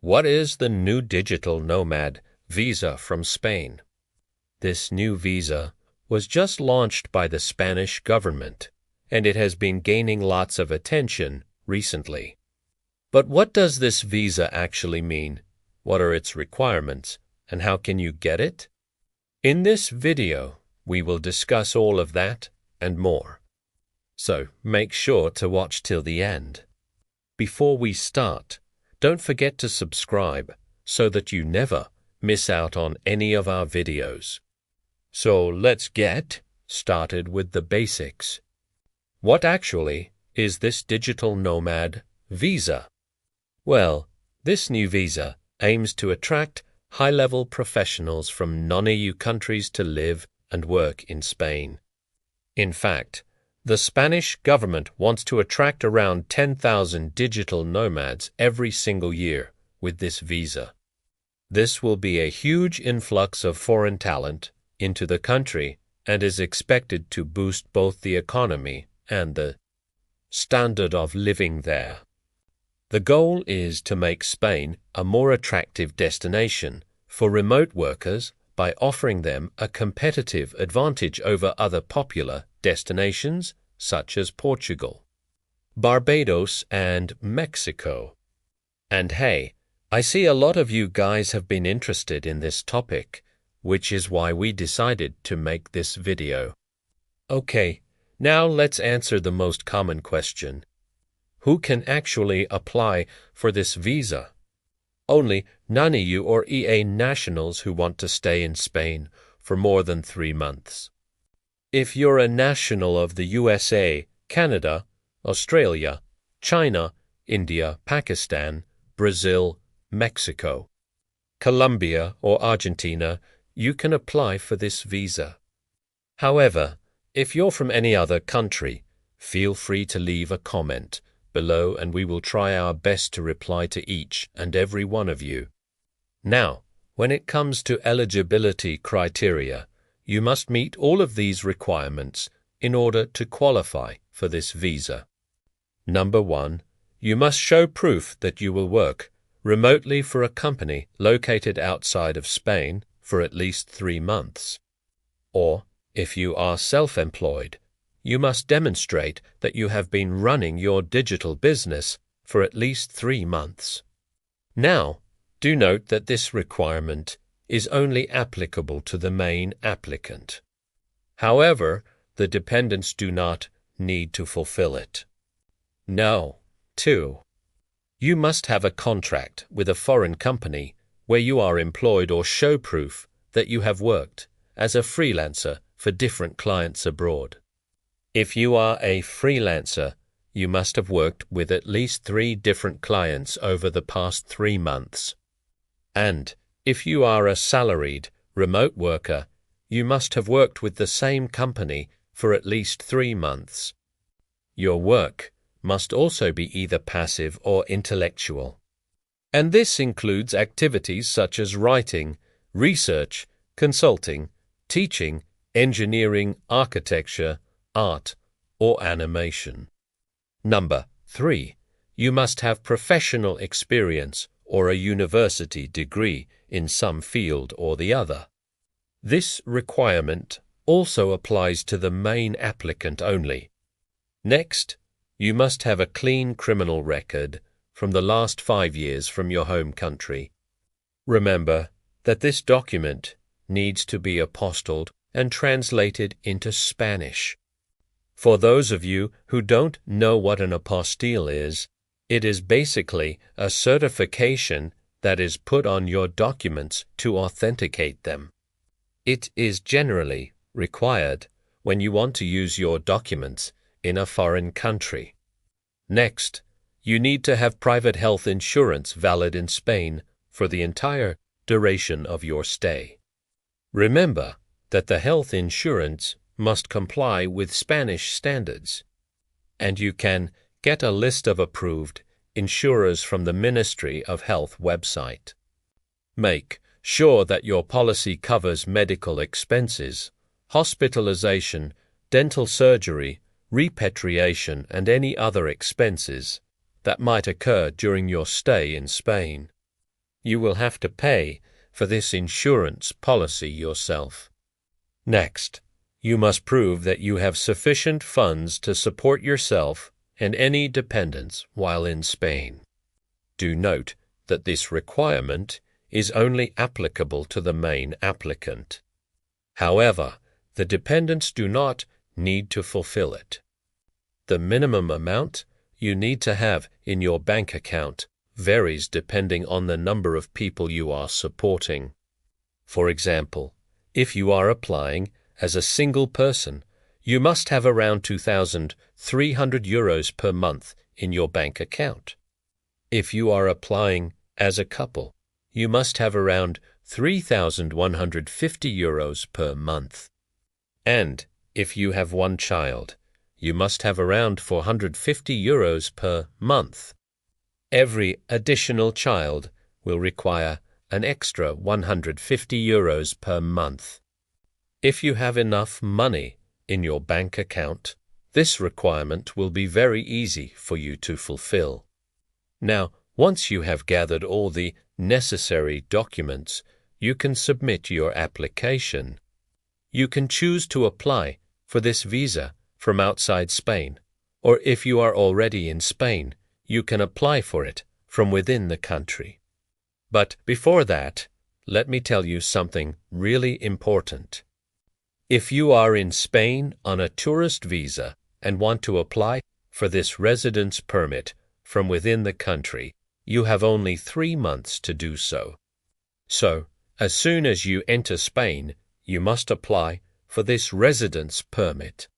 What is the new digital nomad visa from Spain? This new visa was just launched by the Spanish government, and it has been gaining lots of attention recently. But what does this visa actually mean? What are its requirements, and how can you get it? In this video, we will discuss all of that and more. So make sure to watch till the end. Before we start, don't forget to subscribe so that you never miss out on any of our videos. So let's get started with the basics. What actually is this digital nomad visa? Well, this new visa aims to attract high-level professionals from non-EU countries to live and work in Spain. In fact, the Spanish government wants to attract around 10,000 digital nomads every single year with this visa. This will be a huge influx of foreign talent into the country and is expected to boost both the economy and the standard of living there. The goal is to make Spain a more attractive destination for remote workers by offering them a competitive advantage over other popular destinations such as Portugal, Barbados, and Mexico. And hey, I see a lot of you guys have been interested in this topic, which is why we decided to make this video. Okay, now let's answer the most common question. Who can actually apply for this visa? Only non-EU or EA nationals who want to stay in Spain for more than 3 months. If you're a national of the USA, Canada, Australia, China, India, Pakistan, Brazil, Mexico, Colombia, or Argentina, you can apply for this visa. However, if you're from any other country, feel free to leave a comment below and we will try our best to reply to each and every one of you. Now, when it comes to eligibility criteria, you must meet all of these requirements in order to qualify for this visa. Number 1, you must show proof that you will work remotely for a company located outside of Spain for at least 3 months. Or, if you are self-employed, you must demonstrate that you have been running your digital business for at least 3 months. Now, do note that this requirement is only applicable to the main applicant. However, the dependents do not need to fulfill it. No. 2. You must have a contract with a foreign company where you are employed or show proof that you have worked as a freelancer for different clients abroad. If you are a freelancer, you must have worked with at least 3 different clients over the past 3 months. And if you are a salaried, remote worker, you must have worked with the same company for at least 3 months. Your work must also be either passive or intellectual. And this includes activities such as writing, research, consulting, teaching, engineering, architecture, art, or animation. Number 3. You must have professional experience or a university degree in some field or the other. This requirement also applies to the main applicant only. Next, you must have a clean criminal record from the last 5 years from your home country. Remember that this document needs to be apostilled and translated into Spanish. For those of you who don't know what an apostille is, it is basically a certification that is put on your documents to authenticate them. It is generally required when you want to use your documents in a foreign country. Next, you need to have private health insurance valid in Spain for the entire duration of your stay. Remember that the health insurance must comply with Spanish standards, and you can get a list of approved insurers from the Ministry of Health website. Make sure that your policy covers medical expenses, hospitalization, dental surgery, repatriation, and any other expenses that might occur during your stay in Spain. You will have to pay for this insurance policy yourself. Next, you must prove that you have sufficient funds to support yourself and any dependents while in Spain. Do note that this requirement is only applicable to the main applicant. However, the dependents do not need to fulfill it. The minimum amount you need to have in your bank account varies depending on the number of people you are supporting. For example, if you are applying as a single person, you must have around €2,300 per month in your bank account. If you are applying as a couple, you must have around €3,150 per month. And if you have one child, you must have around €450 per month. Every additional child will require an extra €150 per month. If you have enough money in your bank account, this requirement will be very easy for you to fulfill. Now, once you have gathered all the necessary documents, you can submit your application. You can choose to apply for this visa from outside Spain, or if you are already in Spain, you can apply for it from within the country. But before that, let me tell you something really important. If you are in Spain on a tourist visa and want to apply for this residence permit from within the country, you have only 3 months to do so. So, as soon as you enter Spain, you must apply for this residence permit.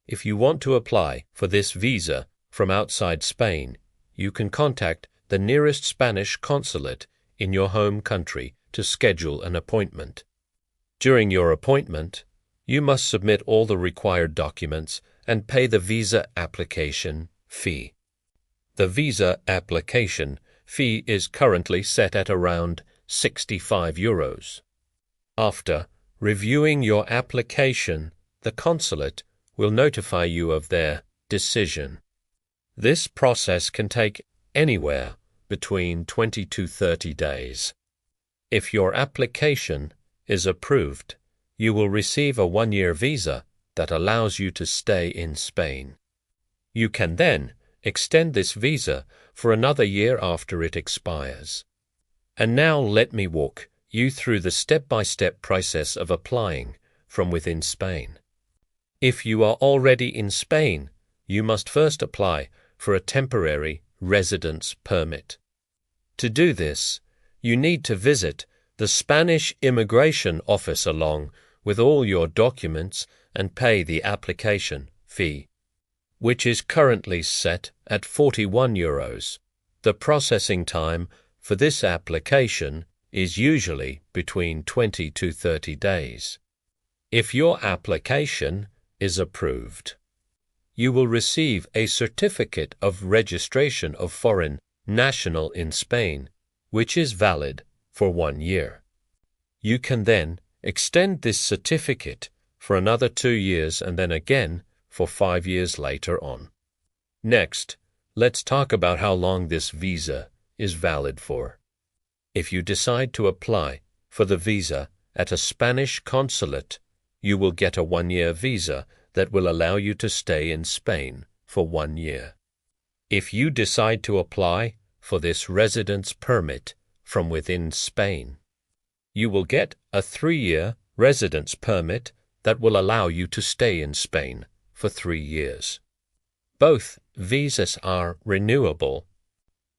If you want to apply for this visa from outside Spain, you can contact the nearest Spanish consulate in your home country to schedule an appointment. During your appointment, you must submit all the required documents and pay the visa application fee. The visa application fee is currently set at around €65. After reviewing your application, the consulate will notify you of their decision. This process can take anywhere between 20 to 30 days. If your application is approved, you will receive a 1-year visa that allows you to stay in Spain. You can then extend this visa for another year after it expires. And now let me walk you through the step-by-step process of applying from within Spain. If you are already in Spain, you must first apply for a temporary residence permit. To do this, you need to visit the Spanish immigration office along with all your documents and pay the application fee, which is currently set at €41. The processing time for this application is usually between 20 to 30 days. If your application is approved, you will receive a certificate of registration of foreign national in Spain, which is valid for 1 year. You can then extend this certificate for another 2 years and then again for 5 years later on. Next, let's talk about how long this visa is valid for. If you decide to apply for the visa at a Spanish consulate, you will get a 1-year visa that will allow you to stay in Spain for 1 year. If you decide to apply for this residence permit from within Spain, you will get a 3-year residence permit that will allow you to stay in Spain for 3 years. Both visas are renewable.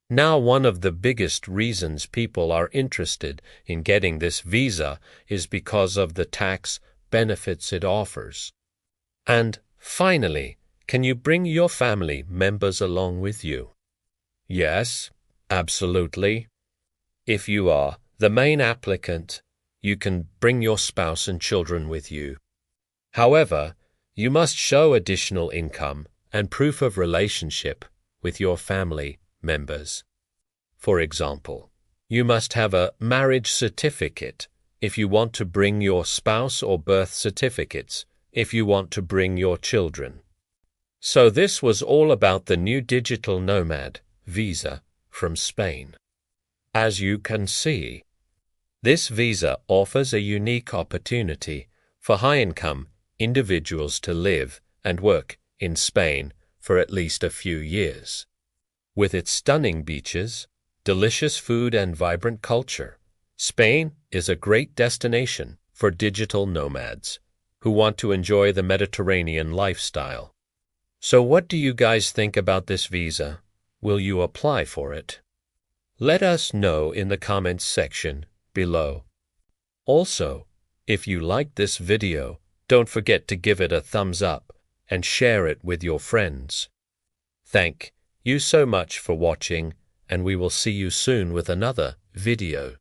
Now, one of the biggest reasons people are interested in getting this visa is because of the tax benefits it offers. And finally, can you bring your family members along with you? Yes, absolutely. If you are the main applicant, you can bring your spouse and children with you. However, you must show additional income and proof of relationship with your family members. For example, you must have a marriage certificate if you want to bring your spouse or birth certificates if you want to bring your children. So this was all about the new digital nomad visa from Spain. As you can see, this visa offers a unique opportunity for high-income individuals to live and work in Spain for at least a few years. With its stunning beaches, delicious food, and vibrant culture, Spain is a great destination for digital nomads who want to enjoy the Mediterranean lifestyle. So what do you guys think about this visa? Will you apply for it? Let us know in the comments section below. Also, if you liked this video, don't forget to give it a thumbs up and share it with your friends. Thank you so much for watching, and we will see you soon with another video.